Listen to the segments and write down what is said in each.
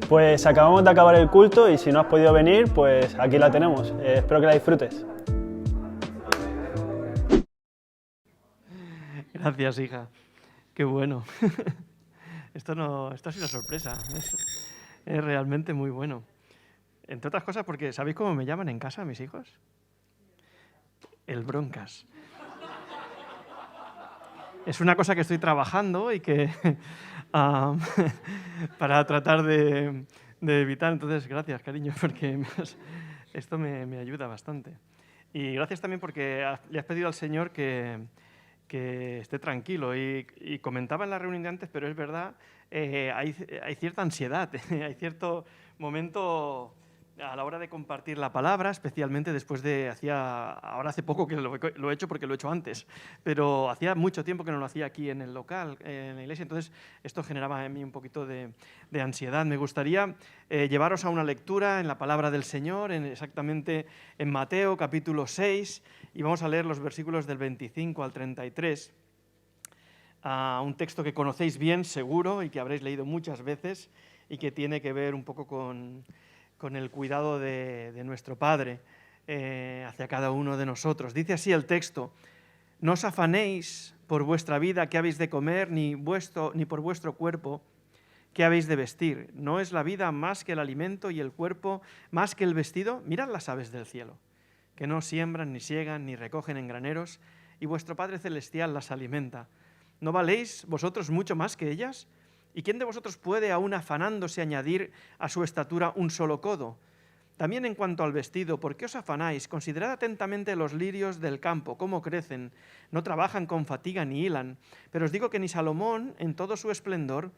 Pues acabamos de acabar el culto y si no has podido venir, pues aquí la tenemos. Espero que la disfrutes. Gracias, hija. Qué bueno. Esto ha sido una sorpresa. Es realmente muy bueno. Entre otras cosas porque ¿sabéis cómo me llaman en casa mis hijos? El Broncas. Es una cosa que estoy trabajando y que para tratar de evitar. Entonces, gracias, cariño, porque esto me ayuda bastante. Y gracias también porque le has pedido al Señor que esté tranquilo. Y comentaba en la reunión de antes, pero es verdad, hay cierta ansiedad, hay cierto momento a la hora de compartir la palabra, especialmente después de, ahora hace poco que lo he hecho porque lo he hecho antes, pero hacía mucho tiempo que no lo hacía aquí en el local, en la iglesia, entonces esto generaba en mí un poquito de ansiedad. Me gustaría llevaros a una lectura en la palabra del Señor, exactamente en Mateo capítulo 6, y vamos a leer los versículos del 25 al 33, un texto que conocéis bien, seguro, y que habréis leído muchas veces, y que tiene que ver un poco con el cuidado de nuestro Padre hacia cada uno de nosotros. Dice así el texto: no os afanéis por vuestra vida qué habéis de comer, ni por vuestro cuerpo qué habéis de vestir. ¿No es la vida más que el alimento y el cuerpo más que el vestido? Mirad las aves del cielo, que no siembran, ni siegan, ni recogen en graneros, y vuestro Padre Celestial las alimenta. ¿No valéis vosotros mucho más que ellas? ¿Y quién de vosotros puede, aún afanándose, añadir a su estatura un solo codo? También en cuanto al vestido, ¿por qué os afanáis? Considerad atentamente los lirios del campo, cómo crecen, no trabajan con fatiga ni hilan. Pero os digo que ni Salomón, en todo su esplendor,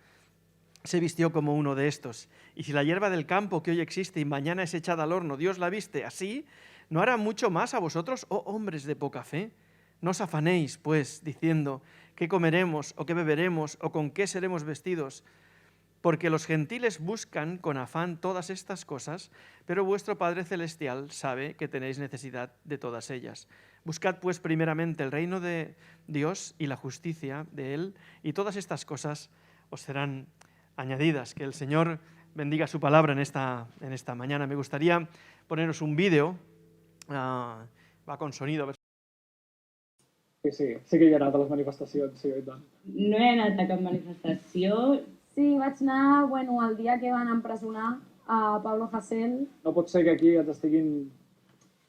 se vistió como uno de estos. Y si la hierba del campo que hoy existe y mañana es echada al horno, Dios la viste así, ¿no hará mucho más a vosotros, oh hombres de poca fe? No os afanéis, pues, diciendo, ¿qué comeremos o qué beberemos o con qué seremos vestidos? Porque los gentiles buscan con afán todas estas cosas, pero vuestro Padre Celestial sabe que tenéis necesidad de todas ellas. Buscad pues primeramente el reino de Dios y la justicia de Él, y todas estas cosas os serán añadidas. Que el Señor bendiga su palabra en esta mañana. Me gustaría poneros un vídeo, va con sonido. Sí que hi he anat a les manifestacions, sí, i tant. No he anat a cap manifestació. Sí, vaig anar, bueno, el dia que van empresonar a Pablo Hasél. No pot ser que aquí ens estiguin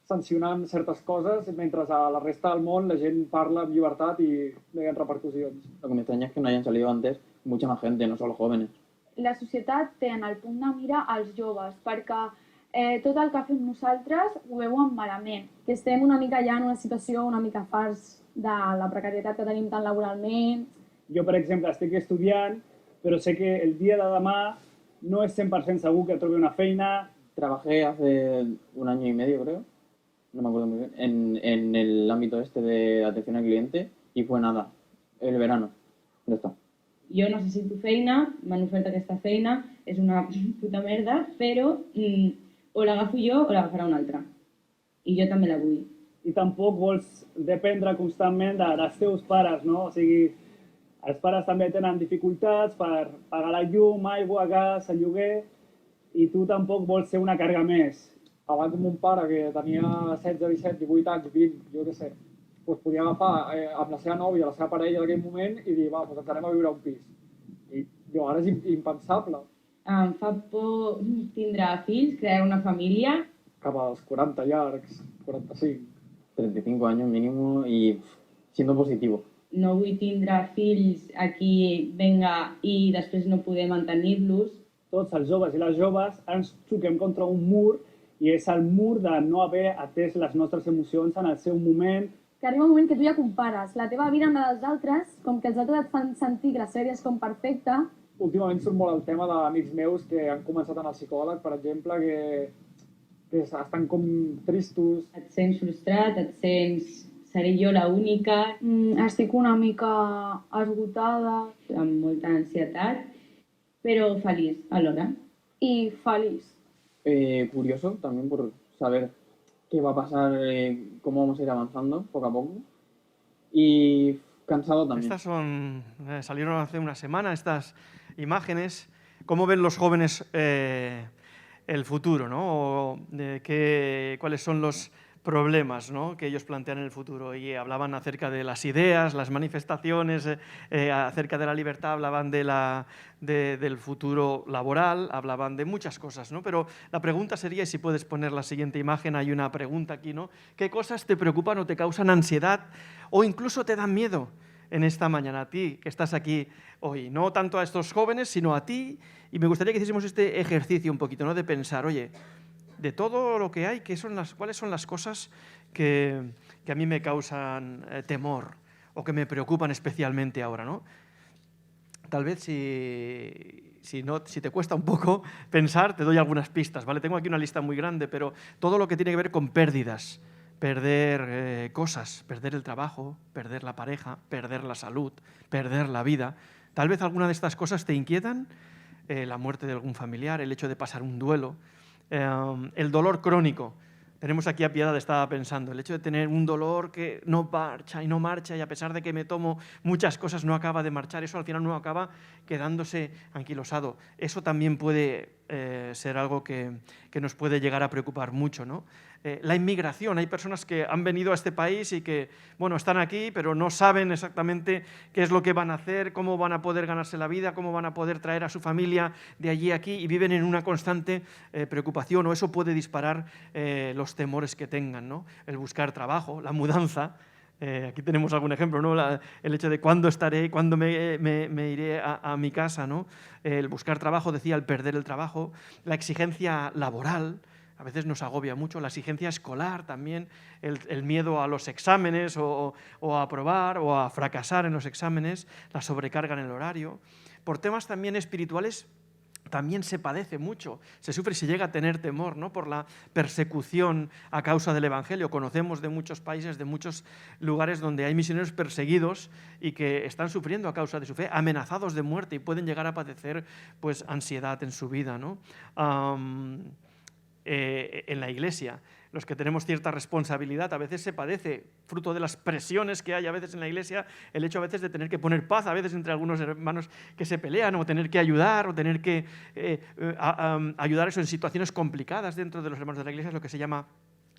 sancionant certes coses mentre a la resta del món la gent parla amb llibertat i no hi ha repercussions. Lo que me extraña es que no hayan salido antes mucha más gente, no solo jóvenes. La societat té en el punt de mira els joves, perquè tot el que fem nosaltres ho veuen malament, que estem una mica ja en una situació una mica farts de la precarietat que tenim tant laboralment. Jo, per exemple, estic estudiant, però sé que el dia de demà no és 100% segur que trobi una feina. Trabajé hace 1 año y medio, creo, no me acuerdo muy bien, en el ámbito este de atención al cliente, y fue nada, el verano, ya está. Jo necessito feina, m'han ofert aquesta feina, és una puta merda, però o l'agafo jo o l'agafarà un altre. I jo també la vull. I tampoc vols dependre constantment dels teus pares, no? O sigui, els pares també tenen dificultats per pagar la llum, aigua, gas, el lloguer, i tu tampoc vols ser una càrrega més. Abans mon pare, que tenia 16, 17, 18 anys, 20, jo què sé, doncs podia agafar amb la seva nòvia, la seva parella d'aquell moment i dir, va, doncs ens anem a viure a un pis. I jo ara és impensable. Em fa por tindre fills, crear una família. Cap als 40 llargs, 45. 35 años mínimo y siendo positivo. No vull tindre fills aquí, venga, i després no poder mantenir-los. Tots els joves i les joves ens xoquem contra un mur i és el mur de no haver atès les nostres emocions en el seu moment. Que arriba un moment que tu ja compares la teva vida amb la dels altres, com que els altres et fan sentir que la sèrie és com perfecta. Últimament surt molt el tema d'amics meus que han començat en el psicòleg, per exemple, que estan com tristos. Et sents frustrat, et sents... Seré jo la única. Estic una mica esgotada. Amb molta ansietat, però feliç alhora. I feliç. Curioso también por saber qué va a pasar, cómo vamos a ir avanzando poco a poco. Y cansado también. Estas salieron hace una semana estas imágenes ¿Cómo ven los jóvenes el futuro, ¿no? O cuáles son los problemas, ¿no?, que ellos plantean en el futuro? Y hablaban acerca de las ideas, las manifestaciones, acerca de la libertad, hablaban del futuro laboral, hablaban de muchas cosas, ¿no? Pero la pregunta sería, y si puedes poner la siguiente imagen, hay una pregunta aquí, ¿no? ¿Qué cosas te preocupan o te causan ansiedad o incluso te dan miedo en esta mañana, a ti que estás aquí hoy? No tanto a estos jóvenes, sino a ti. Y me gustaría que hiciésemos este ejercicio un poquito, ¿no?, de pensar, oye, de todo lo que hay, ¿cuáles son las cosas que a mí me causan temor o que me preocupan especialmente ahora, ¿no? Tal vez si te cuesta un poco pensar, te doy algunas pistas, ¿vale? Tengo aquí una lista muy grande, pero todo lo que tiene que ver con pérdidas, perder cosas, perder el trabajo, perder la pareja, perder la salud, perder la vida. Tal vez alguna de estas cosas te inquietan, la muerte de algún familiar, el hecho de pasar un duelo, el dolor crónico. Tenemos aquí a Piedad, estaba pensando, el hecho de tener un dolor que no marcha y no marcha, y a pesar de que me tomo muchas cosas no acaba de marchar, eso al final no acaba quedándose anquilosado. Eso también puede ser algo que nos puede llegar a preocupar mucho, ¿no? La inmigración, hay personas que han venido a este país y que, bueno, están aquí, pero no saben exactamente qué es lo que van a hacer, cómo van a poder ganarse la vida, cómo van a poder traer a su familia de allí a aquí, y viven en una constante preocupación, o eso puede disparar los temores que tengan, ¿no? El buscar trabajo, la mudanza. Aquí tenemos algún ejemplo, ¿no? El hecho de cuándo estaré, cuándo me iré a mi casa, ¿no? El buscar trabajo, decía, el perder el trabajo, la exigencia laboral. A veces nos agobia mucho, la exigencia escolar también, el miedo a los exámenes o a aprobar o a fracasar en los exámenes, la sobrecarga en el horario. Por temas también espirituales también se padece mucho, se sufre y se llega a tener temor, ¿no?, por la persecución a causa del Evangelio. Conocemos de muchos países, de muchos lugares donde hay misioneros perseguidos y que están sufriendo a causa de su fe, amenazados de muerte, y pueden llegar a padecer, pues, ansiedad en su vida, ¿no? En la Iglesia, los que tenemos cierta responsabilidad, a veces se padece, fruto de las presiones que hay a veces en la Iglesia, el hecho a veces de tener que poner paz, a veces entre algunos hermanos que se pelean, o tener que ayudar, o tener que ayudar eso en situaciones complicadas dentro de los hermanos de la Iglesia, es lo que se llama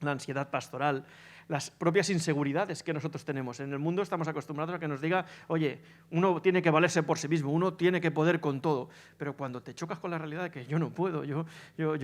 la ansiedad pastoral. Las propias inseguridades que nosotros tenemos. En el mundo estamos acostumbrados a que nos diga, oye, uno tiene que valerse por sí mismo, uno tiene que poder con todo, pero cuando te chocas con la realidad de que yo no puedo, yo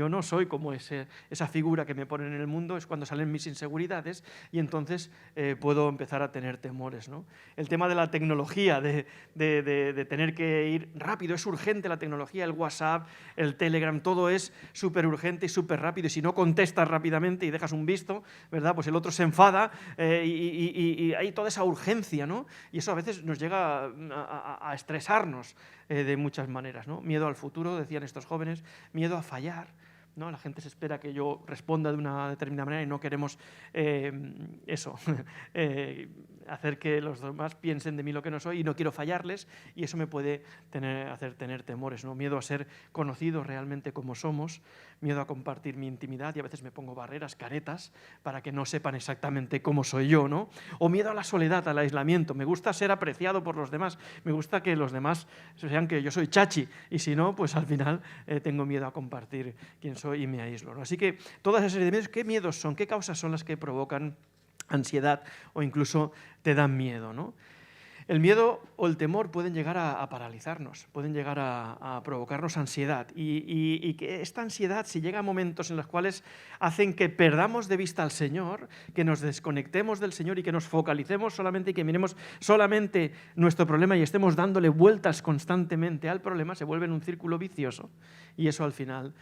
no soy como esa figura que me ponen en el mundo, es cuando salen mis inseguridades, y entonces puedo empezar a tener temores, ¿no? El tema de la tecnología, de tener que ir rápido, es urgente la tecnología, el WhatsApp, el Telegram, todo es súper urgente y súper rápido, y si no contestas rápidamente y dejas un visto, ¿verdad?, pues el otro se enfada, y hay toda esa urgencia, ¿no? Y eso a veces nos llega a estresarnos de muchas maneras, ¿no? Miedo al futuro, decían estos jóvenes, miedo a fallar, ¿no? La gente se espera que yo responda de una determinada manera y no queremos hacer que los demás piensen de mí lo que no soy, y no quiero fallarles, y eso me puede hacer tener temores, ¿no? Miedo a ser conocido realmente como somos, miedo a compartir mi intimidad, y a veces me pongo barreras, caretas, para que no sepan exactamente cómo soy yo, ¿no? O miedo a la soledad, al aislamiento. Me gusta ser apreciado por los demás, me gusta que los demás sean que yo soy chachi, y si no, pues al final tengo miedo a compartir quién soy y me aíslo, ¿no? Así que toda esa serie de miedos, ¿qué miedos son? ¿Qué causas son las que provocan ansiedad o incluso te dan miedo, ¿no? El miedo o el temor pueden llegar a paralizarnos, pueden llegar a provocarnos ansiedad, y que esta ansiedad, si llega a momentos en los cuales hacen que perdamos de vista al Señor, que nos desconectemos del Señor y que nos focalicemos solamente y que miremos solamente nuestro problema y estemos dándole vueltas constantemente al problema, se vuelve en un círculo vicioso, y eso al final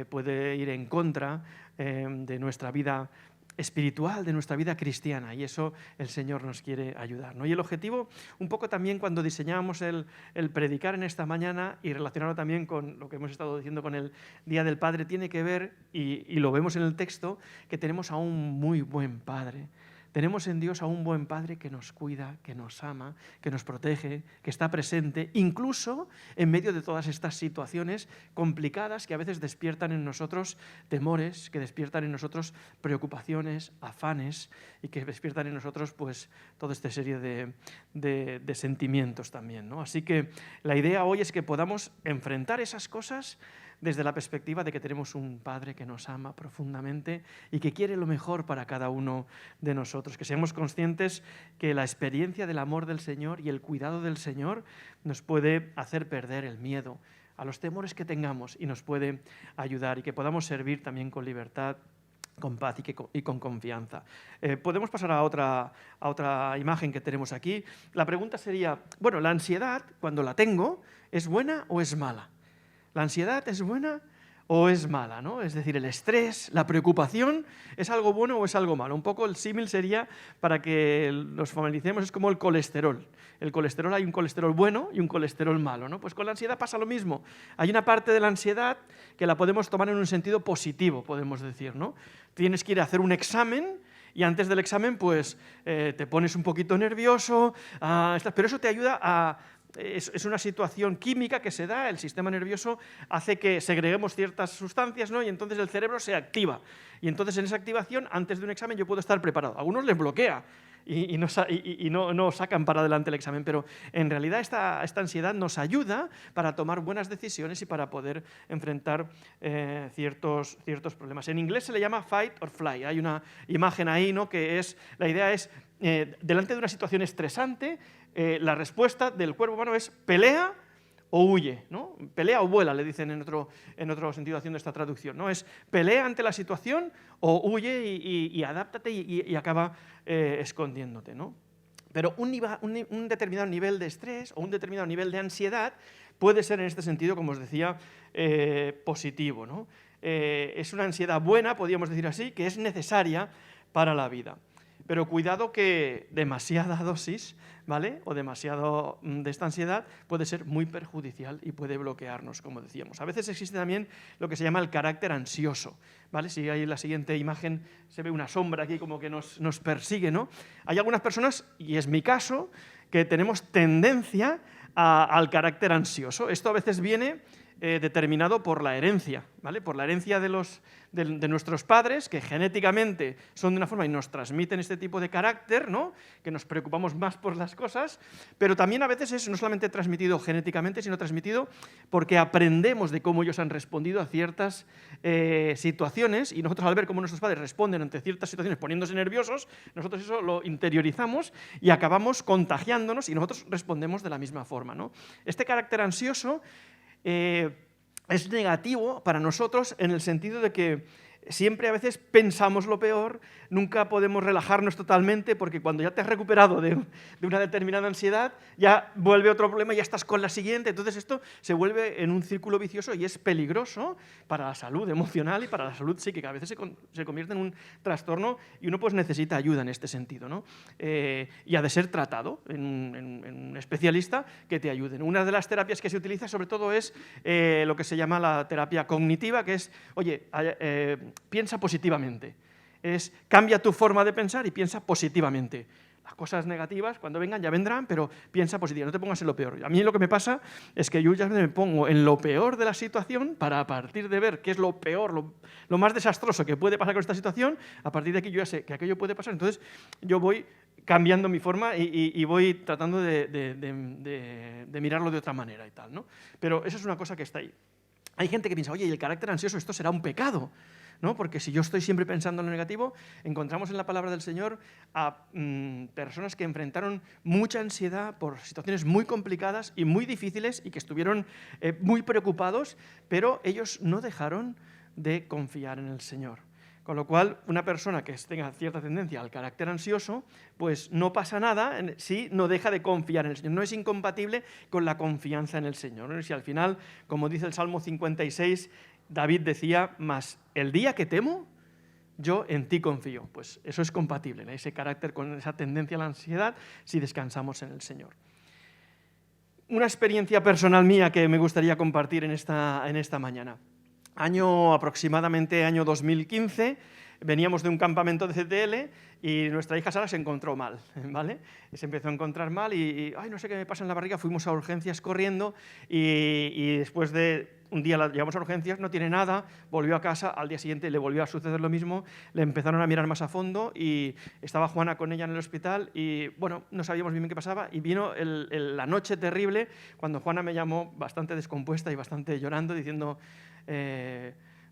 puede ir en contra de nuestra vida espiritual, de nuestra vida cristiana, y eso el Señor nos quiere ayudar, ¿no? Y el objetivo, un poco también cuando diseñábamos el predicar en esta mañana, y relacionarlo también con lo que hemos estado diciendo con el Día del Padre, tiene que ver, y lo vemos en el texto, que tenemos a un muy buen Padre. Tenemos en Dios a un buen Padre que nos cuida, que nos ama, que nos protege, que está presente, incluso en medio de todas estas situaciones complicadas que a veces despiertan en nosotros temores, que despiertan en nosotros preocupaciones, afanes y que despiertan en nosotros pues toda esta serie de sentimientos también, ¿no? Así que la idea hoy es que podamos enfrentar esas cosas desde la perspectiva de que tenemos un Padre que nos ama profundamente y que quiere lo mejor para cada uno de nosotros, que seamos conscientes que la experiencia del amor del Señor y el cuidado del Señor nos puede hacer perder el miedo a los temores que tengamos y nos puede ayudar y que podamos servir también con libertad, con paz y con confianza. Podemos pasar a otra imagen que tenemos aquí. La pregunta sería, bueno, ¿la ansiedad, cuando la tengo, es buena o es mala? ¿La ansiedad es buena o es mala, ¿no? Es decir, el estrés, la preocupación, ¿es algo bueno o es algo malo? Un poco el símil sería, para que nos familiaricemos, es como el colesterol. El colesterol, hay un colesterol bueno y un colesterol malo, ¿no? Pues con la ansiedad pasa lo mismo. Hay una parte de la ansiedad que la podemos tomar en un sentido positivo, podemos decir, ¿no? Tienes que ir a hacer un examen y antes del examen pues te pones un poquito nervioso, pero eso te ayuda a... Es una situación química que se da, el sistema nervioso hace que segreguemos ciertas sustancias, ¿no? Y entonces el cerebro se activa. Y entonces en esa activación, antes de un examen, yo puedo estar preparado. A algunos les bloquea y no sacan para adelante el examen, pero en realidad esta ansiedad nos ayuda para tomar buenas decisiones y para poder enfrentar ciertos problemas. En inglés se le llama fight or fly. Hay una imagen ahí, ¿no? La idea es, delante de una situación estresante, la respuesta del cuerpo humano es pelea o huye, ¿no? Pelea o vuela, le dicen en otro sentido haciendo esta traducción, ¿no? Es pelea ante la situación o huye y adáptate y acaba escondiéndote, ¿no? Pero un determinado nivel de estrés o un determinado nivel de ansiedad puede ser en este sentido, como os decía, positivo, ¿no? Es una ansiedad buena, podríamos decir así, que es necesaria para la vida. Pero cuidado que demasiada dosis, ¿vale? O demasiado de esta ansiedad puede ser muy perjudicial y puede bloquearnos, como decíamos. A veces existe también lo que se llama el carácter ansioso, ¿vale? Si hay en la siguiente imagen se ve una sombra aquí como que nos persigue, ¿no? Hay algunas personas, y es mi caso, que tenemos tendencia al carácter ansioso. Esto a veces viene determinado por la herencia, ¿vale? Por la herencia de nuestros padres, que genéticamente son de una forma y nos transmiten este tipo de carácter, ¿no? Que nos preocupamos más por las cosas, pero también a veces es no solamente transmitido genéticamente, sino transmitido porque aprendemos de cómo ellos han respondido a ciertas situaciones, y nosotros al ver cómo nuestros padres responden ante ciertas situaciones poniéndose nerviosos, nosotros eso lo interiorizamos y acabamos contagiándonos y nosotros respondemos de la misma forma, ¿no? Este carácter ansioso es negativo para nosotros en el sentido de que siempre a veces pensamos lo peor, nunca podemos relajarnos totalmente porque cuando ya te has recuperado de una determinada ansiedad, ya vuelve otro problema y ya estás con la siguiente. Entonces esto se vuelve en un círculo vicioso y es peligroso para la salud emocional y para la salud psíquica. A veces se convierte en un trastorno y uno pues necesita ayuda en este sentido, ¿no? Y ha de ser tratado en un especialista que te ayude. Una de las terapias que se utiliza sobre todo es lo que se llama la terapia cognitiva, que es, oye, piensa positivamente. Cambia tu forma de pensar y piensa positivamente. Las cosas negativas, cuando vengan, ya vendrán, pero piensa positivo, no te pongas en lo peor. A mí lo que me pasa es que yo ya me pongo en lo peor de la situación para, a partir de ver qué es lo peor, lo más desastroso que puede pasar con esta situación, a partir de aquí yo ya sé que aquello puede pasar, entonces yo voy cambiando mi forma y voy tratando de mirarlo de otra manera y tal, ¿no? Pero eso es una cosa que está ahí. Hay gente que piensa, oye, ¿y el carácter ansioso, esto será un pecado? ¿No? Porque si yo estoy siempre pensando en lo negativo, encontramos en la palabra del Señor a personas que enfrentaron mucha ansiedad por situaciones muy complicadas y muy difíciles y que estuvieron muy preocupados, pero ellos no dejaron de confiar en el Señor. Con lo cual, una persona que tenga cierta tendencia al carácter ansioso, pues no pasa nada si no deja de confiar en el Señor. No es incompatible con la confianza en el Señor, ¿no? Y si al final, como dice el Salmo 56, David decía, mas el día que temo, yo en ti confío. Pues eso es compatible, ¿no? Ese carácter con esa tendencia a la ansiedad si descansamos en el Señor. Una experiencia personal mía que me gustaría compartir en esta mañana. Aproximadamente año 2015, veníamos de un campamento de CTL y nuestra hija Sara se encontró mal, ¿vale? Y se empezó a encontrar mal y ay, no sé qué me pasa en la barriga, fuimos a urgencias corriendo y después de un día la llevamos a urgencias, no tiene nada, volvió a casa, al día siguiente le volvió a suceder lo mismo, le empezaron a mirar más a fondo y estaba Juana con ella en el hospital y, bueno, no sabíamos bien qué pasaba y vino la noche terrible cuando Juana me llamó bastante descompuesta y bastante llorando diciendo,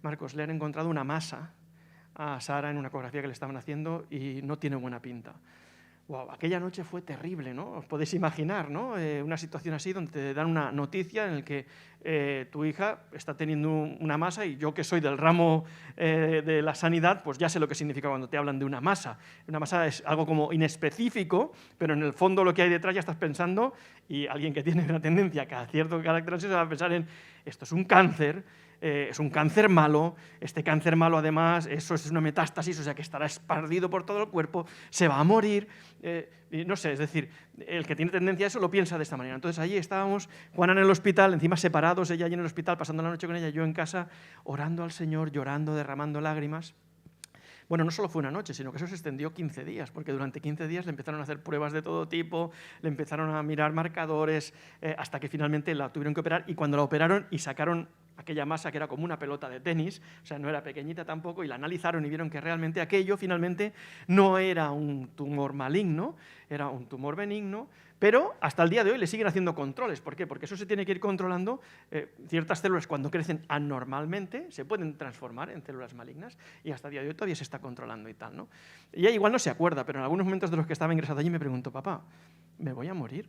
Marcos, le han encontrado una masa a Sara en una ecografía que le estaban haciendo y no tiene buena pinta. Wow, aquella noche fue terrible, ¿no? Os podéis imaginar, ¿no? Una situación así donde te dan una noticia en la que tu hija está teniendo una masa y yo que soy del ramo de la sanidad, pues ya sé lo que significa cuando te hablan de una masa. Una masa es algo como inespecífico, pero en el fondo lo que hay detrás ya estás pensando y alguien que tiene una tendencia a cierto carácter se va a pensar en esto es un cáncer malo, este cáncer malo además, eso es una metástasis, o sea que estará esparcido por todo el cuerpo, se va a morir, y no sé, es decir, el que tiene tendencia a eso lo piensa de esta manera. Entonces allí estábamos, Juana en el hospital, encima separados, ella allí en el hospital, pasando la noche con ella, yo en casa, orando al Señor, llorando, derramando lágrimas. Bueno, no solo fue una noche, sino que eso se extendió 15 días, porque durante 15 días le empezaron a hacer pruebas de todo tipo, le empezaron a mirar marcadores, hasta que finalmente la tuvieron que operar, y cuando la operaron y sacaron aquella masa que era como una pelota de tenis, o sea, no era pequeñita tampoco, y la analizaron y vieron que realmente aquello finalmente no era un tumor maligno, era un tumor benigno, pero hasta el día de hoy le siguen haciendo controles. ¿Por qué? Porque eso se tiene que ir controlando. Ciertas células, cuando crecen anormalmente, se pueden transformar en células malignas y hasta el día de hoy todavía se está controlando y tal, ¿no? Ella igual no se acuerda, pero en algunos momentos de los que estaba ingresado allí me preguntó, papá, ¿me voy a morir?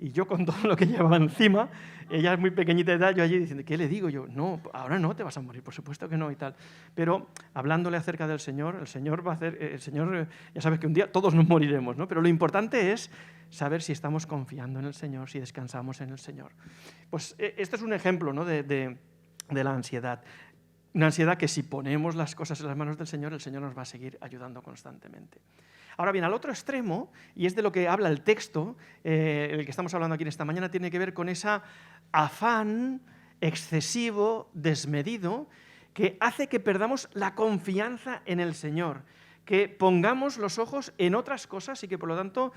Y yo con todo lo que llevaba encima, ella es muy pequeñita de edad, yo allí diciendo, ¿qué le digo? Yo, no, ahora no te vas a morir, por supuesto que no y tal. Pero hablándole acerca del Señor, el Señor va a hacer, ya sabes que un día todos nos moriremos, ¿no? Pero lo importante es saber si estamos confiando en el Señor, si descansamos en el Señor. Pues este es un ejemplo, ¿no? de la ansiedad. Una ansiedad que si ponemos las cosas en las manos del Señor, el Señor nos va a seguir ayudando constantemente. Ahora bien, al otro extremo, y es de lo que habla el texto, el que estamos hablando aquí en esta mañana, tiene que ver con ese afán excesivo, desmedido, que hace que perdamos la confianza en el Señor, que pongamos los ojos en otras cosas y que, por lo tanto,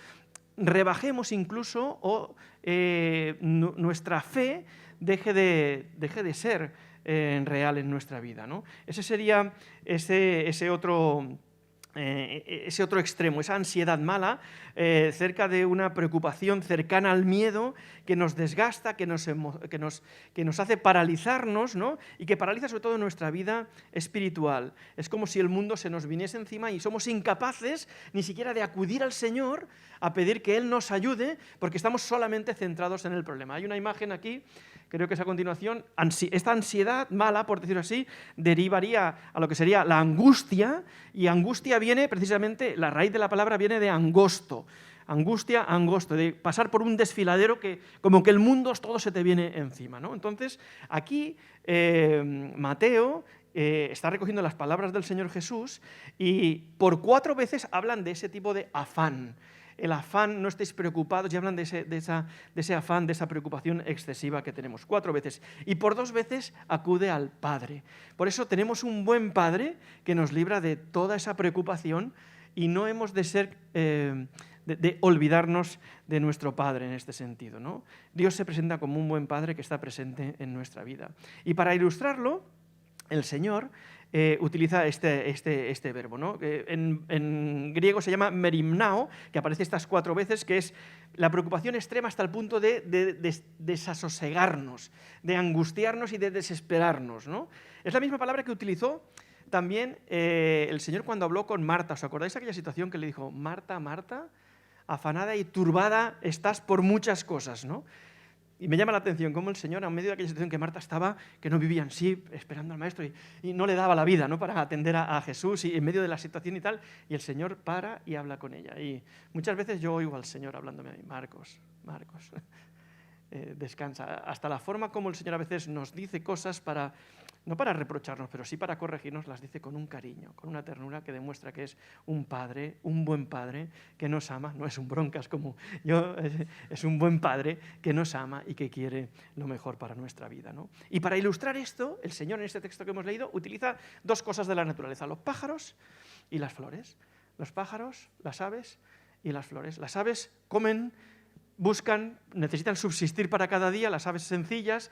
rebajemos incluso o nuestra fe deje de ser real en nuestra vida, ¿no? Ese sería ese otro extremo, esa ansiedad mala, cerca de una preocupación cercana al miedo que nos desgasta, que nos hace paralizarnos, ¿no? Y que paraliza sobre todo nuestra vida espiritual. Es como si el mundo se nos viniese encima y somos incapaces ni siquiera de acudir al Señor a pedir que Él nos ayude porque estamos solamente centrados en el problema. Hay una imagen aquí, creo que es a continuación, esta ansiedad mala, por decirlo así, derivaría a lo que sería la angustia, y angustia viene precisamente, la raíz de la palabra viene de angosto. Angustia, angosto, de pasar por un desfiladero que como que el mundo todo se te viene encima, ¿no? Entonces, aquí Mateo está recogiendo las palabras del Señor Jesús y por 4 veces hablan de ese tipo de afán. El afán, no estéis preocupados, y hablan de ese afán, de esa preocupación excesiva que tenemos 4 veces. Y por 2 veces acude al Padre. Por eso tenemos un buen Padre que nos libra de toda esa preocupación y no hemos de ser... de olvidarnos de nuestro Padre en este sentido, ¿no? Dios se presenta como un buen Padre que está presente en nuestra vida. Y para ilustrarlo, el Señor utiliza este verbo, ¿no? En griego se llama merimnao, que aparece estas 4 veces, que es la preocupación extrema hasta el punto de desasosegarnos, de angustiarnos y de desesperarnos, ¿no? Es la misma palabra que utilizó también el Señor cuando habló con Marta. ¿Os acordáis de aquella situación que le dijo, Marta, Marta, afanada y turbada estás por muchas cosas, ¿no? Y me llama la atención cómo el Señor, en medio de aquella situación que Marta estaba, que no vivía en sí, esperando al Maestro, y no le daba la vida, ¿no?, para atender a Jesús, y en medio de la situación y tal, y el Señor para y habla con ella. Y muchas veces yo oigo al Señor hablándome a mí, Marcos, descansa. Hasta la forma como el Señor a veces nos dice cosas para no para reprocharnos, pero sí para corregirnos, las dice con un cariño, con una ternura que demuestra que es un padre, un buen padre que nos ama, no es un broncas como yo, es un buen padre que nos ama y que quiere lo mejor para nuestra vida, ¿no? Y para ilustrar esto, el Señor en este texto que hemos leído utiliza dos cosas de la naturaleza, los pájaros y las flores. Los pájaros, las aves y las flores. Las aves comen, buscan, necesitan subsistir para cada día, las aves sencillas,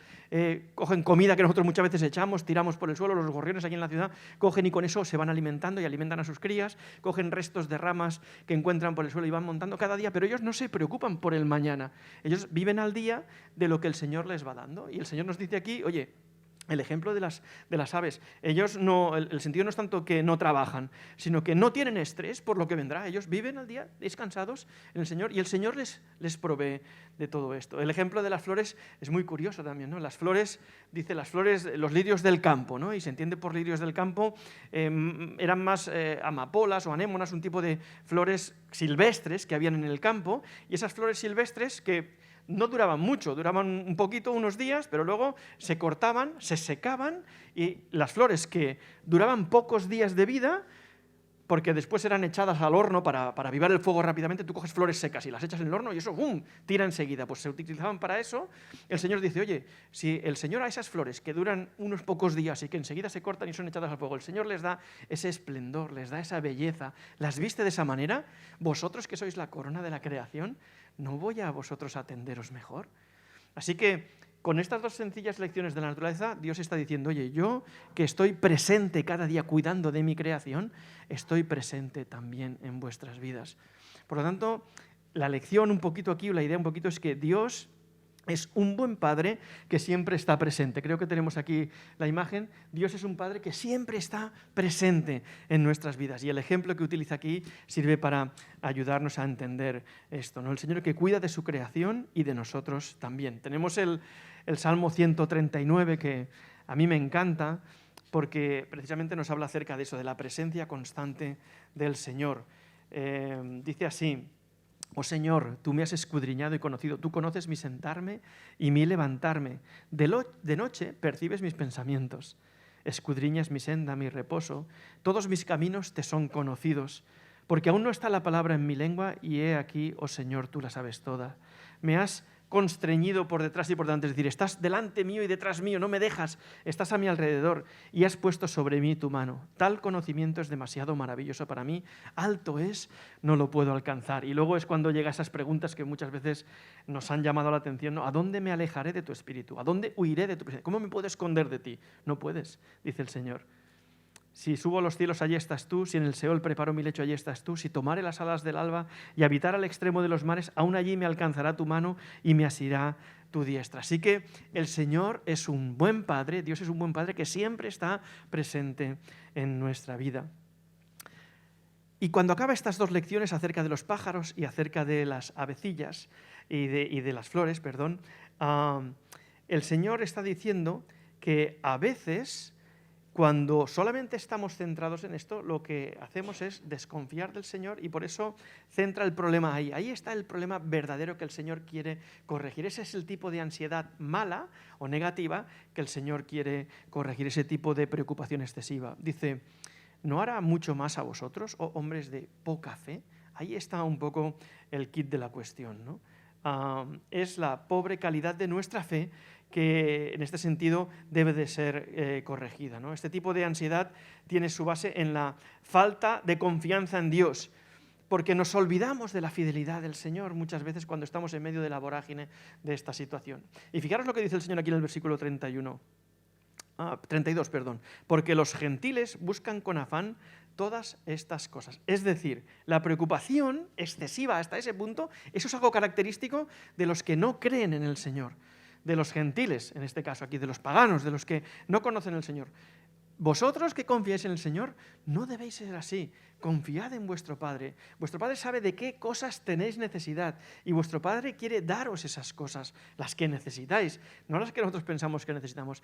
cogen comida que nosotros muchas veces echamos, tiramos por el suelo, los gorriones aquí en la ciudad cogen y con eso se van alimentando y alimentan a sus crías, cogen restos de ramas que encuentran por el suelo y van montando cada día, pero ellos no se preocupan por el mañana, ellos viven al día de lo que el Señor les va dando. Y el Señor nos dice aquí, oye, el ejemplo de las aves, ellos no, el sentido no es tanto que no trabajan, sino que no tienen estrés por lo que vendrá. Ellos viven al día descansados en el Señor y el Señor les provee de todo esto. El ejemplo de las flores es muy curioso también, ¿no? Las flores, dice las flores, los lirios del campo, ¿no? Y se entiende por lirios del campo, eran más amapolas o anémonas, un tipo de flores silvestres que habían en el campo, y esas flores silvestres que no duraban mucho, duraban un poquito, unos días, pero luego se cortaban, se secaban, y las flores que duraban pocos días de vida, porque después eran echadas al horno para avivar el fuego rápidamente, tú coges flores secas y las echas en el horno y eso ¡bum!, tira enseguida. Pues se utilizaban para eso. El Señor dice, oye, si el Señor a esas flores que duran unos pocos días y que enseguida se cortan y son echadas al fuego, el Señor les da ese esplendor, les da esa belleza, las viste de esa manera, vosotros que sois la corona de la creación, ¿no voy a vosotros a atenderos mejor? Así que con estas dos sencillas lecciones de la naturaleza, Dios está diciendo, oye, yo que estoy presente cada día cuidando de mi creación, estoy presente también en vuestras vidas. Por lo tanto, la lección un poquito aquí, o la idea un poquito es que Dios es un buen padre que siempre está presente. Creo que tenemos aquí la imagen. Dios es un padre que siempre está presente en nuestras vidas. Y el ejemplo que utiliza aquí sirve para ayudarnos a entender esto, ¿no? El Señor que cuida de su creación y de nosotros también. Tenemos el Salmo 139 que a mí me encanta porque precisamente nos habla acerca de eso, de la presencia constante del Señor. Dice así: oh Señor, tú me has escudriñado y conocido, tú conoces mi sentarme y mi levantarme. De noche percibes mis pensamientos, escudriñas mi senda, mi reposo, todos mis caminos te son conocidos, porque aún no está la palabra en mi lengua y he aquí, oh Señor, tú la sabes toda. Me has constreñido por detrás y por delante, es decir, estás delante mío y detrás mío, no me dejas, estás a mi alrededor y has puesto sobre mí tu mano. Tal conocimiento es demasiado maravilloso para mí, alto es, no lo puedo alcanzar. Y luego es cuando llega esas preguntas que muchas veces nos han llamado la atención, ¿no? ¿A dónde me alejaré de tu espíritu? ¿A dónde huiré de tu presencia? ¿Cómo me puedo esconder de ti? No puedes, dice el Señor. Si subo a los cielos, allí estás tú. Si en el Seol preparo mi lecho, allí estás tú. Si tomare las alas del alba y habitar al extremo de los mares, aún allí me alcanzará tu mano y me asirá tu diestra. Así que el Señor es un buen Padre, Dios es un buen Padre que siempre está presente en nuestra vida. Y cuando acaba estas dos lecciones acerca de los pájaros y acerca de las avecillas y de las flores, perdón, el Señor está diciendo que a veces, cuando solamente estamos centrados en esto, lo que hacemos es desconfiar del Señor y por eso centra el problema ahí. Ahí está el problema verdadero que el Señor quiere corregir. Ese es el tipo de ansiedad mala o negativa que el Señor quiere corregir, ese tipo de preocupación excesiva. Dice, ¿no hará mucho más a vosotros, oh hombres de poca fe? Ahí está un poco el kit de la cuestión, ¿no? Es la pobre calidad de nuestra fe que en este sentido debe de ser corregida, ¿no? Este tipo de ansiedad tiene su base en la falta de confianza en Dios, porque nos olvidamos de la fidelidad del Señor muchas veces cuando estamos en medio de la vorágine de esta situación. Y fijaros lo que dice el Señor aquí en el versículo 32, porque los gentiles buscan con afán todas estas cosas. Es decir, la preocupación excesiva hasta ese punto, eso es algo característico de los que no creen en el Señor, de los gentiles, en este caso aquí, de los paganos, de los que no conocen al Señor. Vosotros que confiáis en el Señor, no debéis ser así. Confiad en vuestro Padre. Vuestro Padre sabe de qué cosas tenéis necesidad y vuestro Padre quiere daros esas cosas, las que necesitáis, no las que nosotros pensamos que necesitamos.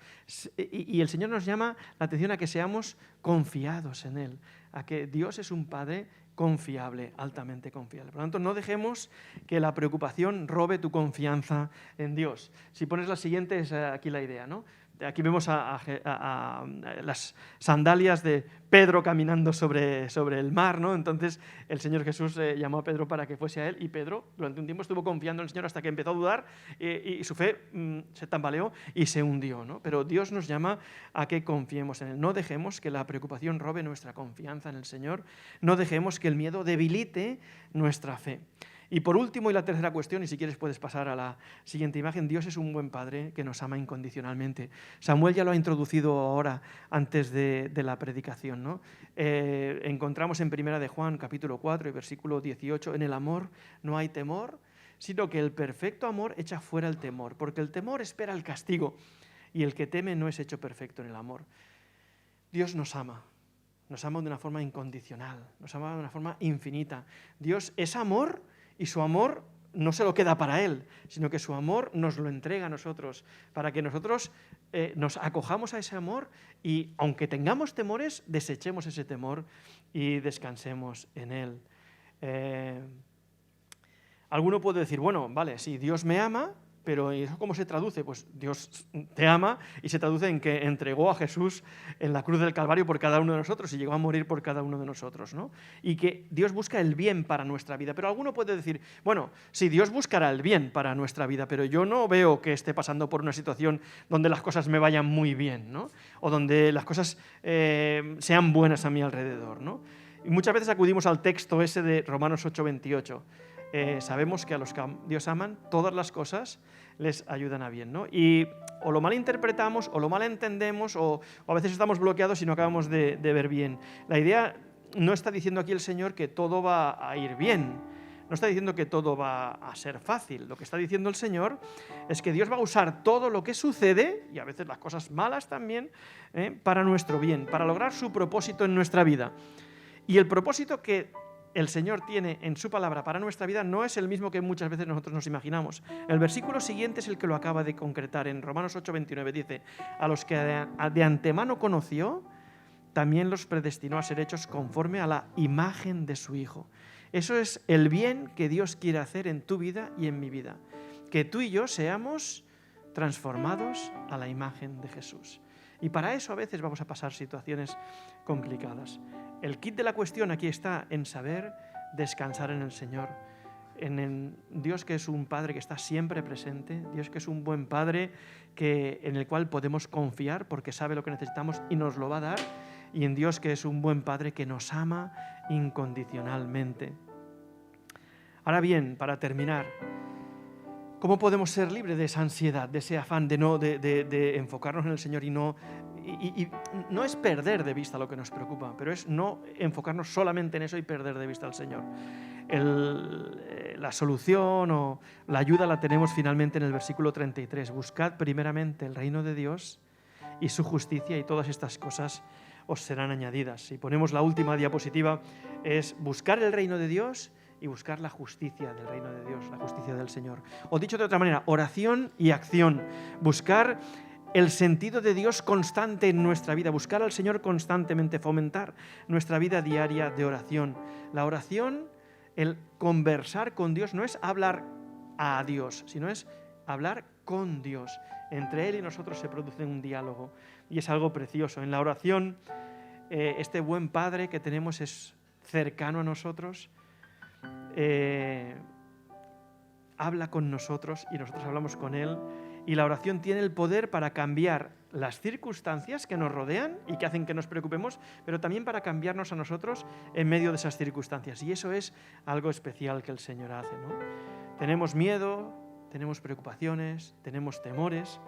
Y el Señor nos llama la atención a que seamos confiados en Él, a que Dios es un Padre confiable, altamente confiable. Por lo tanto, no dejemos que la preocupación robe tu confianza en Dios. Si pones la siguiente, es aquí la idea, ¿no? Aquí vemos a las sandalias de Pedro caminando sobre el mar, ¿no? Entonces el Señor Jesús llamó a Pedro para que fuese a él, y Pedro durante un tiempo estuvo confiando en el Señor hasta que empezó a dudar y su fe se tambaleó y se hundió, ¿no? Pero Dios nos llama a que confiemos en Él. No dejemos que la preocupación robe nuestra confianza en el Señor, no dejemos que el miedo debilite nuestra fe. Y por último, y la tercera cuestión, y si quieres puedes pasar a la siguiente imagen, Dios es un buen Padre que nos ama incondicionalmente. Samuel ya lo ha introducido ahora antes de la predicación, ¿no? Encontramos en 1 de Juan, capítulo 4, y versículo 18, en el amor no hay temor, sino que el perfecto amor echa fuera el temor, porque el temor espera el castigo, y el que teme no es hecho perfecto en el amor. Dios nos ama de una forma incondicional, nos ama de una forma infinita. Dios es amor, y su amor no se lo queda para Él, sino que su amor nos lo entrega a nosotros, para que nosotros nos acojamos a ese amor y, aunque tengamos temores, desechemos ese temor y descansemos en Él. Alguno puede decir, bueno, vale, sí, Dios me ama, pero ¿eso cómo se traduce? Pues Dios te ama y se traduce en que entregó a Jesús en la cruz del Calvario por cada uno de nosotros y llegó a morir por cada uno de nosotros, ¿no? Y que Dios busca el bien para nuestra vida. Pero alguno puede decir, bueno, sí, Dios buscará el bien para nuestra vida, pero yo no veo que esté pasando por una situación donde las cosas me vayan muy bien, ¿no? O donde las cosas sean buenas a mi alrededor, ¿no? Y muchas veces acudimos al texto ese de Romanos 8:28. Sabemos que a los que Dios aman, todas las cosas les ayudan a bien, ¿no? Y o lo malinterpretamos, o lo malentendemos, o a veces estamos bloqueados y no acabamos de ver bien. La idea, no está diciendo aquí el Señor que todo va a ir bien, no está diciendo que todo va a ser fácil. Lo que está diciendo el Señor es que Dios va a usar todo lo que sucede, y a veces las cosas malas también, para nuestro bien, para lograr su propósito en nuestra vida. Y el propósito que el Señor tiene en su palabra para nuestra vida no es el mismo que muchas veces nosotros nos imaginamos. El versículo siguiente es el que lo acaba de concretar. En Romanos 8:29 dice, a los que de antemano conoció, también los predestinó a ser hechos conforme a la imagen de su Hijo. Eso es el bien que Dios quiere hacer en tu vida y en mi vida. Que tú y yo seamos transformados a la imagen de Jesús. Y para eso a veces vamos a pasar situaciones complicadas. El kit de la cuestión aquí está en saber descansar en el Señor, en Dios, que es un Padre que está siempre presente, Dios que es un buen Padre en el cual podemos confiar porque sabe lo que necesitamos y nos lo va a dar, y en Dios que es un buen Padre que nos ama incondicionalmente. Ahora bien, para terminar, ¿cómo podemos ser libres de esa ansiedad, de ese afán de enfocarnos en el Señor y no es perder de vista lo que nos preocupa, pero es no enfocarnos solamente en eso y perder de vista al Señor? La solución o la ayuda la tenemos finalmente en el versículo 33. Buscad primeramente el reino de Dios y su justicia, y todas estas cosas os serán añadidas. Si ponemos la última diapositiva, es buscar el reino de Dios y buscar la justicia del reino de Dios, la justicia del Señor. O dicho de otra manera, oración y acción. Buscar el sentido de Dios constante en nuestra vida, buscar al Señor constantemente, fomentar nuestra vida diaria de oración. La oración, el conversar con Dios, no es hablar a Dios, sino es hablar con Dios. Entre Él y nosotros se produce un diálogo y es algo precioso. En la oración, este buen Padre que tenemos es cercano a nosotros, habla con nosotros y nosotros hablamos con Él. Y la oración tiene el poder para cambiar las circunstancias que nos rodean y que hacen que nos preocupemos, pero también para cambiarnos a nosotros en medio de esas circunstancias. Y eso es algo especial que el Señor hace, ¿no? Tenemos miedo, tenemos preocupaciones, tenemos temores,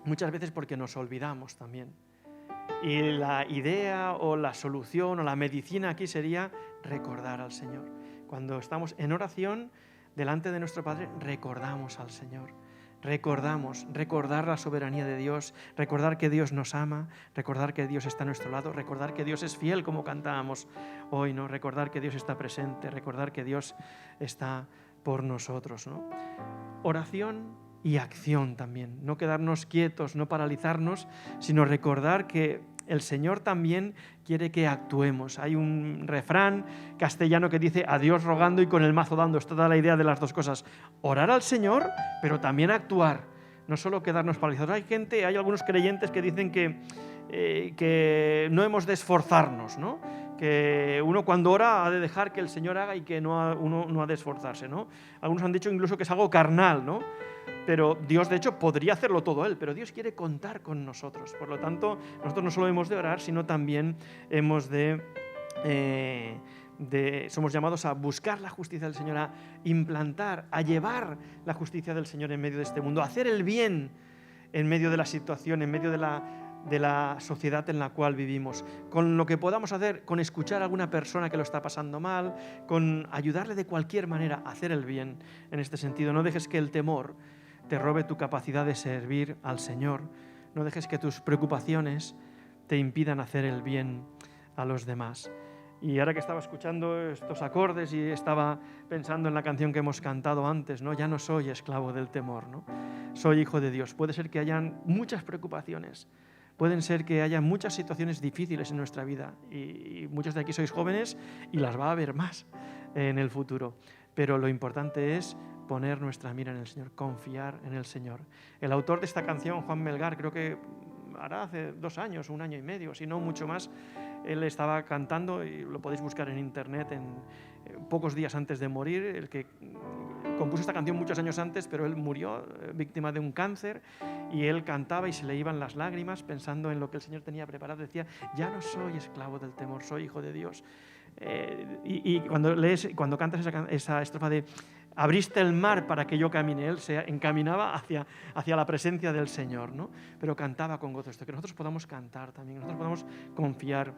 muchas veces porque nos olvidamos también. Y la idea o la solución o la medicina aquí sería recordar al Señor. Cuando estamos en oración delante de nuestro Padre, recordamos al Señor. Recordar la soberanía de Dios, recordar que Dios nos ama, recordar que Dios está a nuestro lado, recordar que Dios es fiel, como cantábamos hoy, ¿no? Recordar que Dios está presente, recordar que Dios está por nosotros, ¿no? Oración y acción también, no quedarnos quietos, no paralizarnos, sino recordar que el Señor también quiere que actuemos. Hay un refrán castellano que dice: a Dios rogando y con el mazo dando. Esto da la idea de las dos cosas: orar al Señor, pero también actuar. no solo quedarnos paralizados. Hay algunos creyentes que dicen que no hemos de esforzarnos, ¿no? Que uno cuando ora ha de dejar que el Señor haga y que uno no ha de esforzarse, ¿no? Algunos han dicho incluso que es algo carnal, ¿no? Pero Dios, de hecho, podría hacerlo todo Él, pero Dios quiere contar con nosotros. Por lo tanto, nosotros no solo hemos de orar, sino también hemos somos llamados a buscar la justicia del Señor, a implantar, a llevar la justicia del Señor en medio de este mundo, a hacer el bien en medio de la situación, en medio de la sociedad en la cual vivimos, con lo que podamos hacer, con escuchar a alguna persona que lo está pasando mal, con ayudarle de cualquier manera a hacer el bien en este sentido. No dejes que el temor te robe tu capacidad de servir al Señor. No dejes que tus preocupaciones te impidan hacer el bien a los demás. Y ahora que estaba escuchando estos acordes y estaba pensando en la canción que hemos cantado antes, ¿no? Ya no soy esclavo del temor, ¿no? Soy hijo de Dios. Puede ser que hayan muchas preocupaciones, pueden ser que haya muchas situaciones difíciles en nuestra vida y muchos de aquí sois jóvenes y las va a haber más en el futuro. Pero lo importante es poner nuestra mira en el Señor, confiar en el Señor. El autor de esta canción, Juan Melgar, creo que hará hace 2 años, 1 año y medio, si no mucho más, él estaba cantando, y lo podéis buscar en internet, pocos días antes de morir. El que compuso esta canción muchos años antes, pero él murió víctima de un cáncer, y él cantaba y se le iban las lágrimas pensando en lo que el Señor tenía preparado. Decía, ya no soy esclavo del temor, soy hijo de Dios. Y cuando cantas esa estrofa de abriste el mar para que yo camine, él se encaminaba hacia la presencia del Señor, ¿no? Pero cantaba con gozo esto, que nosotros podamos cantar también, nosotros podamos confiar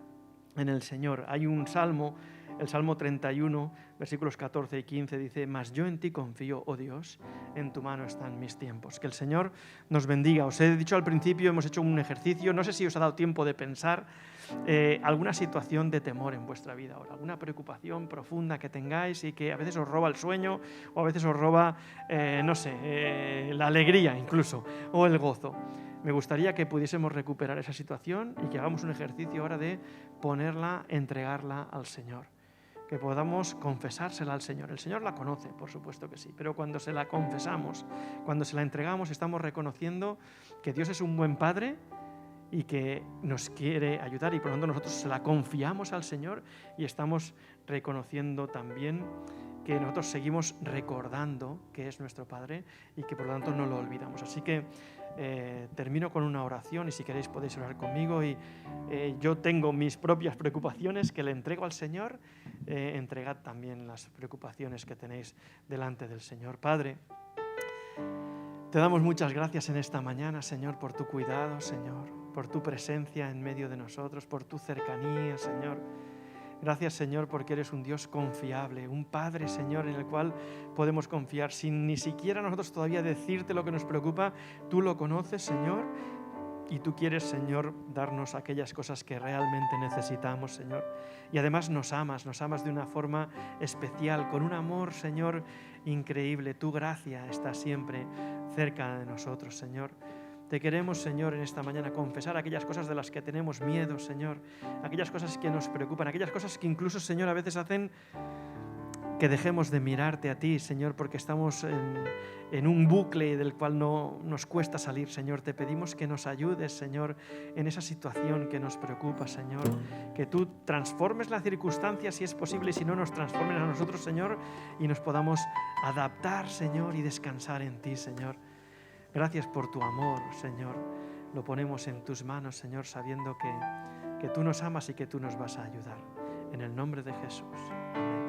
en el Señor. Hay un salmo, el Salmo 31, versículos 14 y 15, dice, mas yo en ti confío, oh Dios, en tu mano están mis tiempos. Que el Señor nos bendiga. Os he dicho al principio, hemos hecho un ejercicio, no sé si os ha dado tiempo de pensar alguna situación de temor en vuestra vida ahora, alguna preocupación profunda que tengáis y que a veces os roba el sueño o a veces os roba, la alegría incluso, o el gozo. Me gustaría que pudiésemos recuperar esa situación y que hagamos un ejercicio ahora de ponerla, entregarla al Señor. Que podamos confesársela al Señor. El Señor la conoce, por supuesto que sí, pero cuando se la confesamos, cuando se la entregamos, estamos reconociendo que Dios es un buen Padre y que nos quiere ayudar, y por lo tanto nosotros se la confiamos al Señor y estamos reconociendo también que nosotros seguimos recordando que es nuestro Padre y que por lo tanto no lo olvidamos. Así que termino con una oración, y si queréis podéis orar conmigo. Y yo tengo mis propias preocupaciones que le entrego al Señor. Entregad también las preocupaciones que tenéis delante del Señor. Padre, te damos muchas gracias en esta mañana, Señor, por tu cuidado, Señor, por tu presencia en medio de nosotros, por tu cercanía, Señor. Gracias, Señor, porque eres un Dios confiable, un Padre, Señor, en el cual podemos confiar sin ni siquiera nosotros todavía decirte lo que nos preocupa. Tú lo conoces, Señor, y tú quieres, Señor, darnos aquellas cosas que realmente necesitamos, Señor. Y además nos amas de una forma especial, con un amor, Señor, increíble. Tu gracia está siempre cerca de nosotros, Señor. Te queremos, Señor, en esta mañana confesar aquellas cosas de las que tenemos miedo, Señor, aquellas cosas que nos preocupan, aquellas cosas que incluso, Señor, a veces hacen que dejemos de mirarte a ti, Señor, porque estamos en un bucle del cual no nos cuesta salir, Señor. Te pedimos que nos ayudes, Señor, en esa situación que nos preocupa, Señor, que tú transformes la circunstancia si es posible, y si no, nos transformes a nosotros, Señor, y nos podamos adaptar, Señor, y descansar en ti, Señor. Gracias por tu amor, Señor. Lo ponemos en tus manos, Señor, sabiendo que tú nos amas y que tú nos vas a ayudar. En el nombre de Jesús. Amén.